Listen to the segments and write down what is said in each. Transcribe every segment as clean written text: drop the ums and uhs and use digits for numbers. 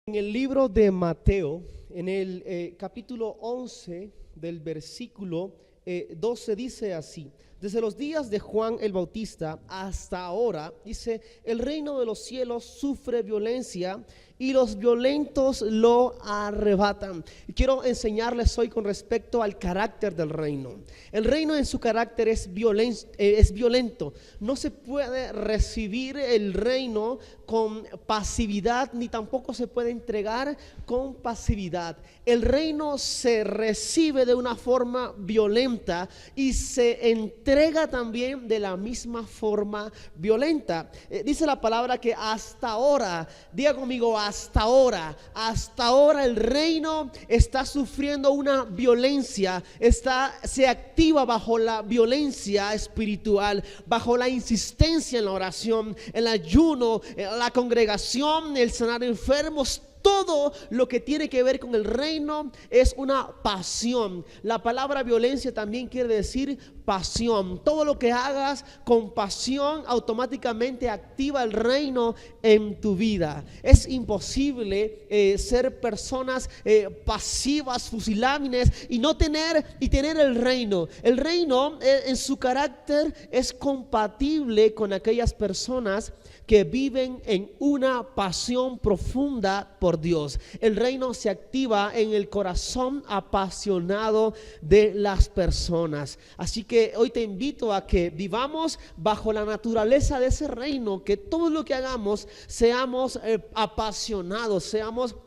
En el libro de Mateo, en el capítulo 11 del versículo 12 dice así: desde los días de Juan el Bautista hasta ahora, dice, el reino de los cielos sufre violencia y los violentos lo arrebatan. Y quiero enseñarles hoy con respecto al carácter del reino. El reino en su carácter es violento. No se puede recibir el reino con pasividad, ni tampoco se puede entregar con pasividad. El reino se recibe de una forma violenta y se entrega también de la misma forma violenta. Dice la palabra que hasta ahora, diga conmigo, hasta ahora el reino está sufriendo una violencia, se activa bajo la violencia espiritual, bajo la insistencia en la oración, el ayuno, la congregación, el sanar enfermos. Todo lo que tiene que ver con el reino es una pasión. La palabra violencia también quiere decir pasión. Todo lo que hagas con pasión automáticamente activa el reino en tu vida. Es imposible ser personas pasivas, fusilámines y tener el reino. El reino en su carácter es compatible con aquellas personas que viven en una pasión profunda por Dios. El reino se activa en el corazón apasionado de las personas. Así que hoy te invito a que vivamos bajo la naturaleza de ese reino, que todo lo que hagamos seamos apasionados, seamos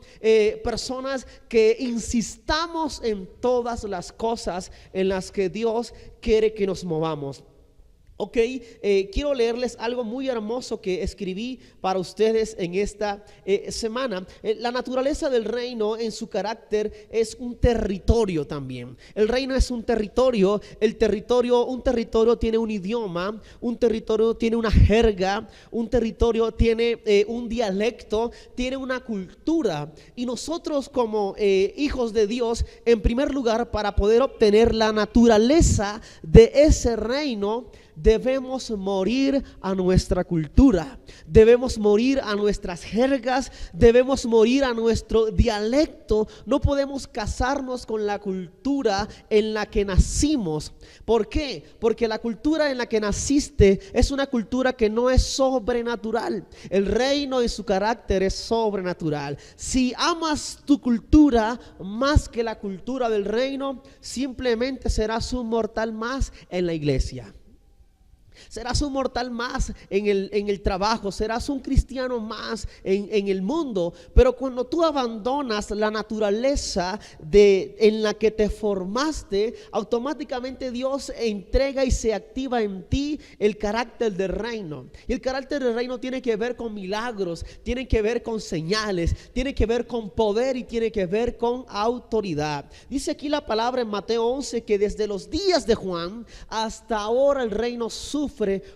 personas que insistamos en todas las cosas en las que Dios quiere que nos movamos. Ok, quiero leerles algo muy hermoso que escribí para ustedes en esta semana. La naturaleza del reino en su carácter es un territorio también. El reino es un territorio. Un territorio tiene un idioma, un territorio tiene una jerga, un territorio tiene un dialecto, tiene una cultura. Y nosotros como hijos de Dios, en primer lugar, para poder obtener la naturaleza de ese reino, debemos morir a nuestra cultura, debemos morir a nuestras jergas, debemos morir a nuestro dialecto. No podemos casarnos con la cultura en la que nacimos. ¿Por qué? Porque la cultura en la que naciste es una cultura que no es sobrenatural. El reino en su carácter es sobrenatural. Si amas tu cultura más que la cultura del reino, simplemente serás un mortal más en la iglesia. Serás un mortal más en el trabajo, serás un cristiano más en el mundo. Pero cuando tú abandonas la naturaleza en la que te formaste, automáticamente Dios entrega y se activa en ti el carácter del reino. Y el carácter del reino tiene que ver con milagros, tiene que ver con señales, tiene que ver con poder y tiene que ver con autoridad. Dice aquí la palabra en Mateo 11 que desde los días de Juan hasta ahora el reino sufre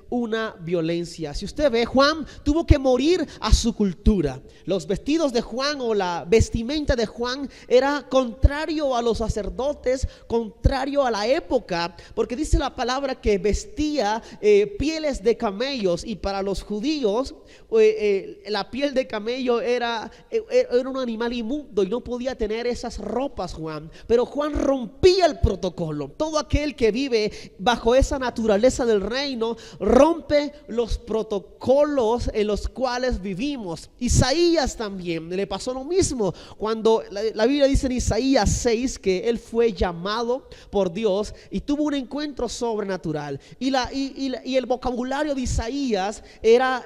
una violencia. Si usted ve, Juan tuvo que morir a su cultura. Los vestidos de Juan o la vestimenta de Juan era contrario a los sacerdotes, contrario a la época, porque dice la palabra que vestía pieles de camellos, y para los judíos la piel de camello era un animal inmundo y no podía tener esas ropas Juan. Pero Juan rompía el protocolo. Todo aquel que vive bajo esa naturaleza del reino rompe los protocolos en los cuales vivimos. Isaías también le pasó lo mismo. Cuando la Biblia dice en Isaías 6 que él fue llamado por Dios y tuvo un encuentro sobrenatural. Y el vocabulario de Isaías era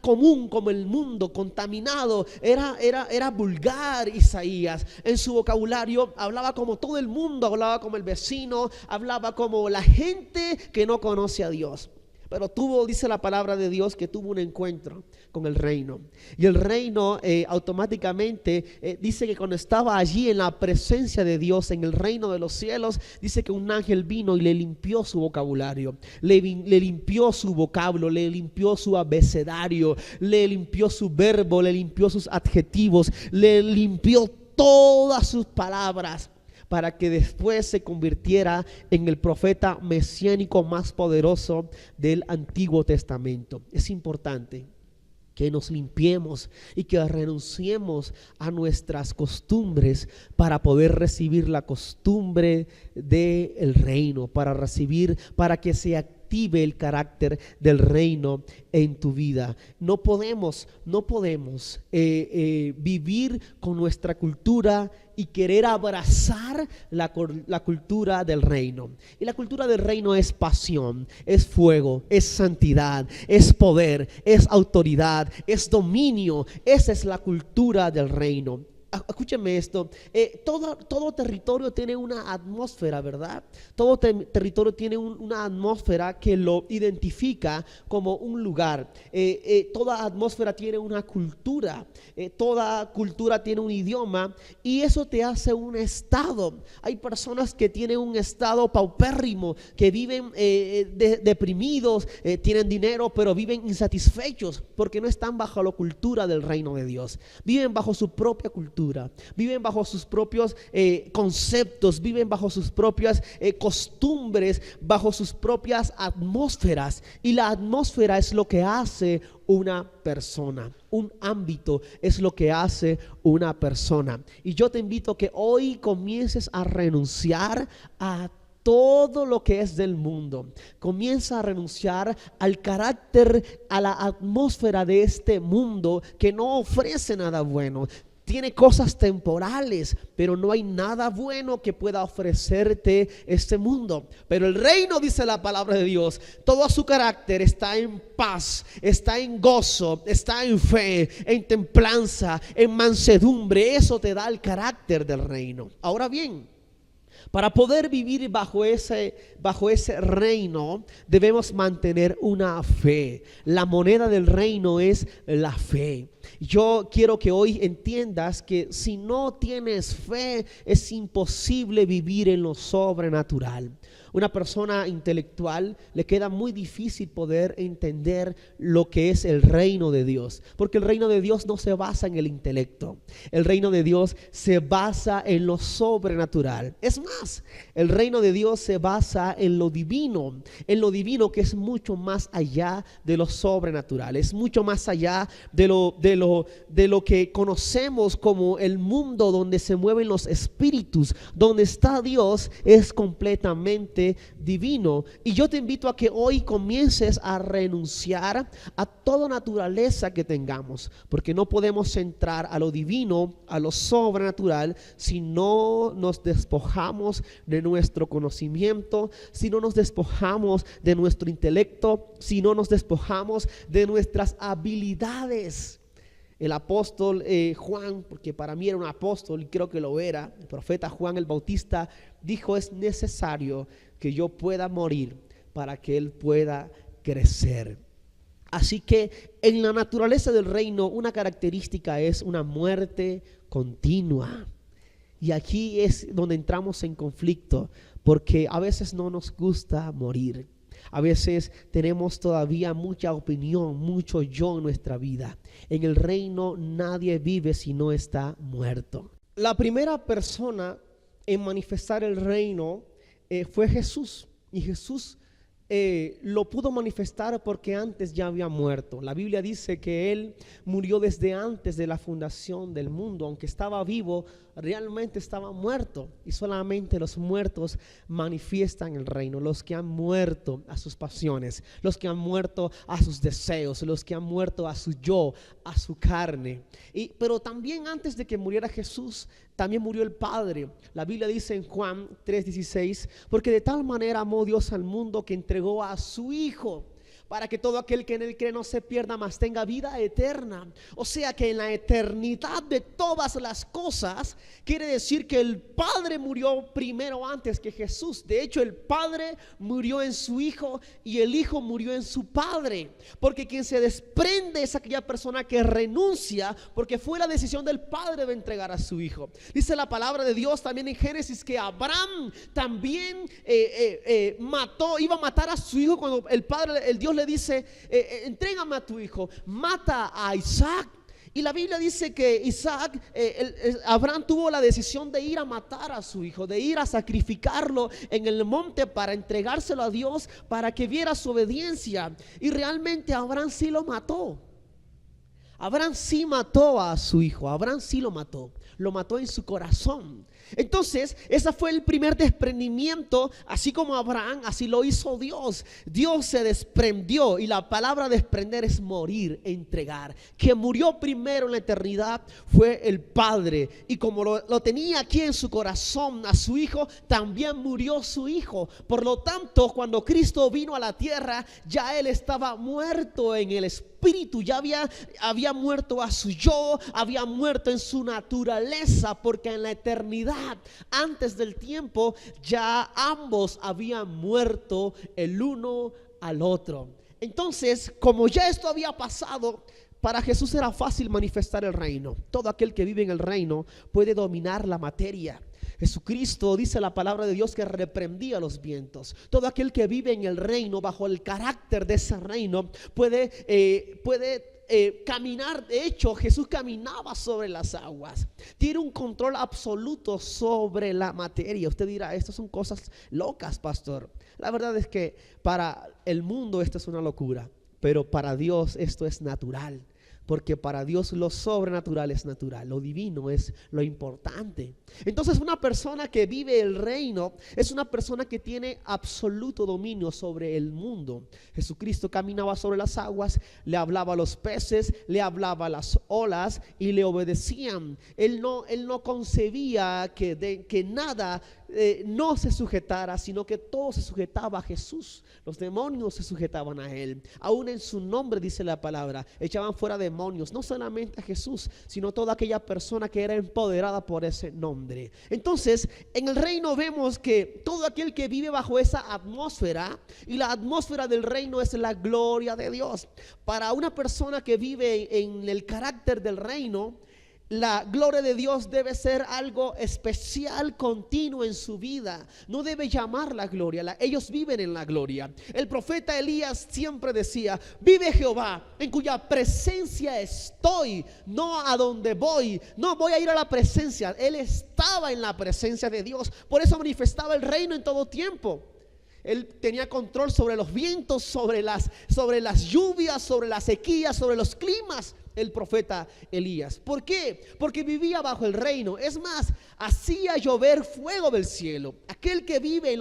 común como el mundo, contaminado, era vulgar. Isaías en su vocabulario hablaba como todo el mundo, hablaba como el vecino, hablaba como la gente que no conoce a Dios. Pero dice la palabra de Dios, que tuvo un encuentro con el reino. Y el reino automáticamente dice que cuando estaba allí en la presencia de Dios, en el reino de los cielos, dice que un ángel vino y le limpió su vocabulario, le limpió su vocablo, le limpió su abecedario, le limpió su verbo, le limpió sus adjetivos, le limpió todas sus palabras, para que después se convirtiera en el profeta mesiánico más poderoso del Antiguo Testamento. Es importante que nos limpiemos y que renunciemos a nuestras costumbres para poder recibir la costumbre del reino, para que se active el carácter del reino en tu vida. No podemos vivir con nuestra cultura y querer abrazar la cultura del reino. Y la cultura del reino es pasión, es fuego, es santidad, es poder, es autoridad, es dominio. Esa es la cultura del reino. Escúcheme esto, todo territorio tiene una atmósfera, ¿verdad? Todo territorio tiene una atmósfera que lo identifica como un lugar. Toda atmósfera tiene una cultura, toda cultura tiene un idioma, y eso te hace un estado. Hay personas que tienen un estado paupérrimo, que viven deprimidos, tienen dinero, pero viven insatisfechos porque no están bajo la cultura del reino de Dios. Viven bajo su propia cultura. Viven bajo sus propios conceptos, viven bajo sus propias costumbres, bajo sus propias atmósferas. Y la atmósfera es lo que hace una persona. Un ámbito es lo que hace una persona. Y yo te invito a que hoy comiences a renunciar a todo lo que es del mundo. Comienza a renunciar al carácter, a la atmósfera de este mundo que no ofrece nada bueno. Tiene cosas temporales, pero no hay nada bueno que pueda ofrecerte este mundo. Pero el reino, dice la palabra de Dios, todo su carácter está en paz, está en gozo, está en fe, en templanza, en mansedumbre. Eso te da el carácter del reino. Ahora bien, para poder vivir bajo ese reino, debemos mantener una fe. La moneda del reino es la fe. Yo quiero que hoy entiendas que si no tienes fe, es imposible vivir en lo sobrenatural. Una persona intelectual le queda muy difícil poder entender lo que es el reino de Dios, porque el reino de Dios no se basa en el intelecto. El reino de Dios se basa en lo sobrenatural. Es más, el reino de Dios se basa en lo divino que es mucho más allá de lo sobrenatural. Es mucho más allá de lo que conocemos como el mundo donde se mueven los espíritus. Donde está Dios es completamente divino. Y yo te invito a que hoy comiences a renunciar a toda naturaleza que tengamos, porque no podemos entrar a lo divino, a lo sobrenatural, si no nos despojamos de nuestro conocimiento, si no nos despojamos de nuestro intelecto, si no nos despojamos de nuestras habilidades. El apóstol Juan, porque para mí era un apóstol y creo que lo era, el profeta Juan el Bautista dijo: es necesario que yo pueda morir para que él pueda crecer. Así que en la naturaleza del reino una característica es una muerte continua. Y aquí es donde entramos en conflicto, porque a veces no nos gusta morir. A veces tenemos todavía mucha opinión, mucho yo en nuestra vida. En el reino nadie vive si no está muerto. La primera persona en manifestar el reino fue Jesús. Y Jesús lo pudo manifestar porque antes ya había muerto. La Biblia dice que Él murió desde antes de la fundación del mundo. Aunque estaba vivo, realmente estaba muerto. Y solamente los muertos manifiestan el reino. Los que han muerto a sus pasiones, los que han muerto a sus deseos, los que han muerto a su yo, a su carne. Pero también antes de que muriera Jesús, también murió el Padre. La Biblia dice en Juan 3:16: porque de tal manera amó Dios al mundo que entregó a su Hijo, para que todo aquel que en él cree no se pierda, mas tenga vida eterna. O sea que en la eternidad de todas las cosas, quiere decir que el Padre murió primero antes que Jesús. De hecho, el Padre murió en su Hijo y el Hijo murió en su Padre. Porque quien se desprende es aquella persona que renuncia, porque fue la decisión del Padre de entregar a su Hijo. Dice la palabra de Dios también en Génesis que Abraham también iba a matar a su hijo cuando el Dios le dice: entrégame a tu hijo, mata a Isaac. Y la Biblia dice que Abraham tuvo la decisión de ir a matar a su hijo, de ir a sacrificarlo en el monte para entregárselo a Dios, para que viera su obediencia. Y realmente Abraham sí lo mató. Abraham sí mató a su hijo, Abraham sí lo mató en su corazón. Entonces, ese fue el primer desprendimiento. Así como Abraham, así lo hizo Dios. Dios se desprendió, y la palabra desprender es morir, entregar. Quien murió primero en la eternidad fue el Padre, y como lo tenía aquí en su corazón a su hijo, también murió su hijo. Por lo tanto, cuando Cristo vino a la tierra, ya él estaba muerto en el espíritu, ya había muerto a su yo, había muerto en su naturaleza, porque en la eternidad, antes del tiempo, ya ambos habían muerto el uno al otro. Entonces, como ya esto había pasado, para Jesús era fácil manifestar el reino. Todo aquel que vive en el reino puede dominar la materia. Jesucristo, dice la palabra de Dios, que reprendía los vientos. Todo aquel que vive en el reino, bajo el carácter de ese reino, puede caminar. De hecho, Jesús caminaba sobre las aguas. Tiene un control absoluto sobre la materia. Usted dirá, estas son cosas locas, pastor. La verdad es que para el mundo esto es una locura, pero para Dios esto es natural. Porque para Dios lo sobrenatural es natural, lo divino es lo importante. Entonces, una persona que vive el reino es una persona que tiene absoluto dominio sobre el mundo. Jesucristo caminaba sobre las aguas, le hablaba a los peces, le hablaba a las olas y le obedecían. Él no concebía que nada no se sujetara, sino que todo se sujetaba a Jesús. Los demonios se sujetaban a él. Aún en su nombre, dice la palabra, echaban fuera demonios, no solamente a Jesús, sino toda aquella persona que era empoderada por ese nombre. Entonces, en el reino vemos que todo aquel que vive bajo esa atmósfera, y la atmósfera del reino es la gloria de Dios. Para una persona que vive en el carácter del reino, la gloria de Dios debe ser algo especial, continuo en su vida. No debe llamar la gloria, ellos viven en la gloria. El profeta Elías siempre decía: vive Jehová, en cuya presencia estoy, no a donde voy. No voy a ir a la presencia. Él estaba en la presencia de Dios. Por eso manifestaba el reino en todo tiempo. Él tenía control sobre los vientos, sobre las lluvias, sobre las sequías, sobre los climas. El profeta Elías. ¿Por qué? Porque vivía bajo el reino. Es más, hacía llover fuego del cielo. Aquel que vive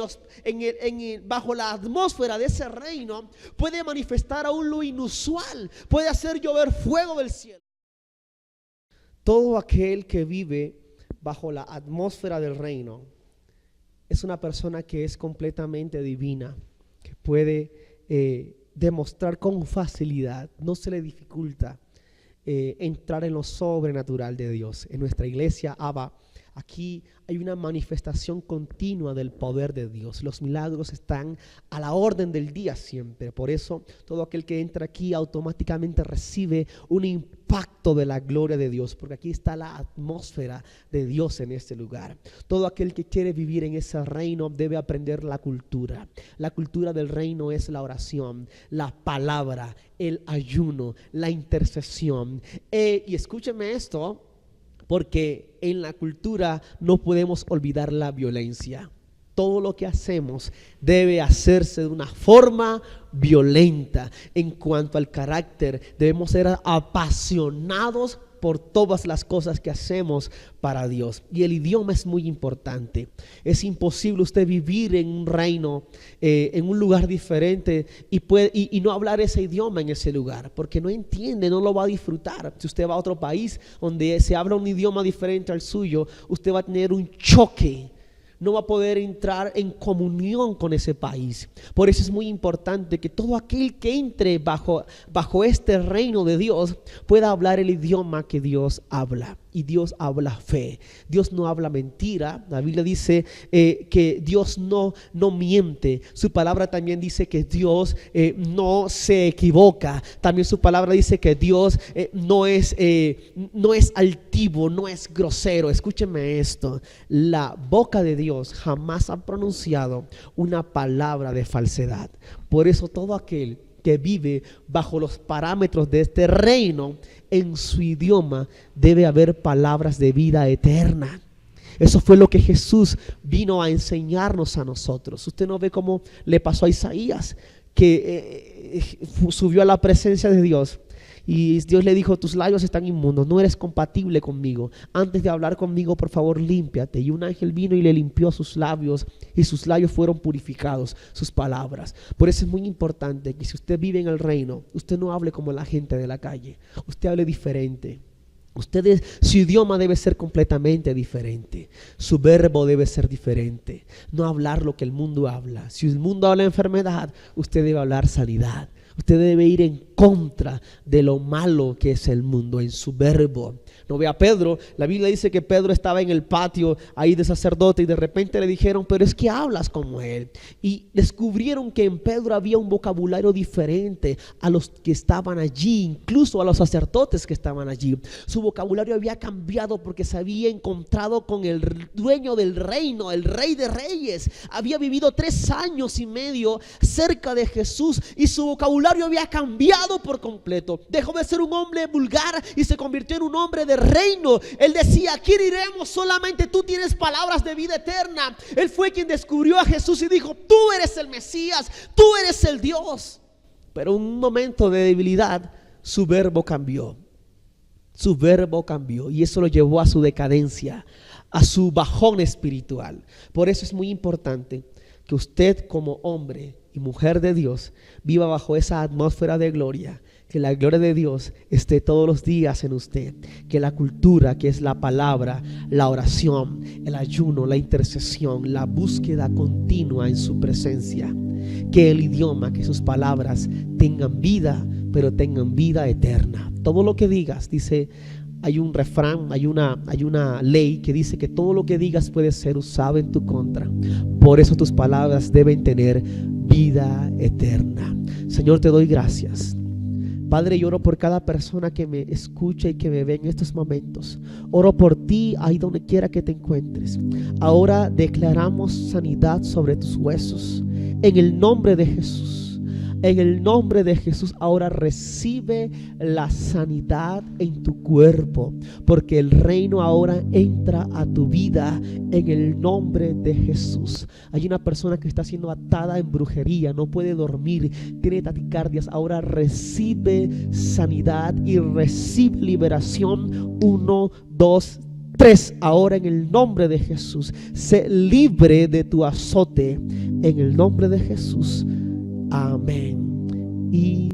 bajo la atmósfera de ese reino puede manifestar aún lo inusual. Puede hacer llover fuego del cielo. Todo aquel que vive bajo la atmósfera del reino es una persona que es completamente divina, que puede demostrar con facilidad, no se le dificulta entrar en lo sobrenatural de Dios. En nuestra iglesia Abba, aquí hay una manifestación continua del poder de Dios. Los milagros están a la orden del día siempre. Por eso todo aquel que entra aquí automáticamente recibe un impacto de la gloria de Dios, porque aquí está la atmósfera de Dios en este lugar. Todo aquel que quiere vivir en ese reino debe aprender la cultura. La cultura del reino es la oración, la palabra, el ayuno, la intercesión. Y escúcheme esto, porque en la cultura no podemos olvidar la violencia. Todo lo que hacemos debe hacerse de una forma violenta. En cuanto al carácter, debemos ser apasionados por todas las cosas que hacemos para Dios. Y el idioma es muy importante. Es imposible usted vivir en un reino, en un lugar diferente y no hablar ese idioma en ese lugar, porque no entiende, no lo va a disfrutar. Si usted va a otro país donde se habla un idioma diferente al suyo, usted va a tener un choque. No va a poder entrar en comunión con ese país. Por eso es muy importante que todo aquel que entre bajo este reino de Dios pueda hablar el idioma que Dios habla. Y Dios habla fe. Dios no habla mentira. La Biblia dice que Dios no miente. Su palabra también dice que Dios no se equivoca. También su palabra dice que Dios no es altivo, no es grosero. Escúcheme esto: la boca de Dios jamás ha pronunciado una palabra de falsedad. Por eso todo aquel que vive bajo los parámetros de este reino, en su idioma debe haber palabras de vida eterna. Eso fue lo que Jesús vino a enseñarnos a nosotros. Usted no ve cómo le pasó a Isaías, que subió a la presencia de Dios Y Dios le dijo: tus labios están inmundos, no eres compatible conmigo. Antes de hablar conmigo, por favor, límpiate. Y un ángel vino y le limpió sus labios, y sus labios fueron purificados, sus palabras. Por eso es muy importante que si usted vive en el reino, usted no hable como la gente de la calle, usted hable diferente. Su idioma debe ser completamente diferente. Su verbo debe ser diferente. No hablar lo que el mundo habla. Si el mundo habla de enfermedad, usted debe hablar sanidad. Usted debe ir en contra de lo malo que es el mundo en su verbo. No ve a Pedro. La Biblia dice que Pedro estaba en el patio ahí de sacerdote y de repente le dijeron: pero es que hablas como él. Y descubrieron que en Pedro había un vocabulario diferente a los que estaban allí, incluso a los sacerdotes que estaban allí. Su vocabulario había cambiado porque se había encontrado con el dueño del reino, el Rey de Reyes. Había vivido 3 años y medio cerca de Jesús y su vocabulario había cambiado por completo. Dejó de ser un hombre vulgar y se convirtió en un hombre de reino. Él decía: ¿a quién iremos? Solamente tú tienes palabras de vida eterna. Él fue quien descubrió a Jesús y dijo: tú eres el Mesías, tú eres el Dios. Pero en un momento de debilidad, su verbo cambió. Su verbo cambió y eso lo llevó a su decadencia, a su bajón espiritual. Por eso es muy importante que usted, como hombre y mujer de Dios, viva bajo esa atmósfera de gloria. Que la gloria de Dios esté todos los días en usted. Que la cultura, que es la palabra, la oración, el ayuno, la intercesión, la búsqueda continua en su presencia. Que el idioma, que sus palabras tengan vida, pero tengan vida eterna. Todo lo que digas, dice, hay un refrán, hay una ley que dice que todo lo que digas puede ser usado en tu contra. Por eso tus palabras deben tener vida eterna. Señor, te doy gracias. Padre, yo oro por cada persona que me escucha y que me ve en estos momentos. Oro por ti ahí donde quiera que te encuentres. Ahora declaramos sanidad sobre tus huesos. En el nombre de Jesús. En el nombre de Jesús, ahora recibe la sanidad en tu cuerpo, porque el reino ahora entra a tu vida en el nombre de Jesús. Hay una persona que está siendo atada en brujería, no puede dormir, tiene taquicardias. Ahora recibe sanidad y recibe liberación. 1, 2, 3. Ahora en el nombre de Jesús, sé libre de tu azote en el nombre de Jesús. Amén y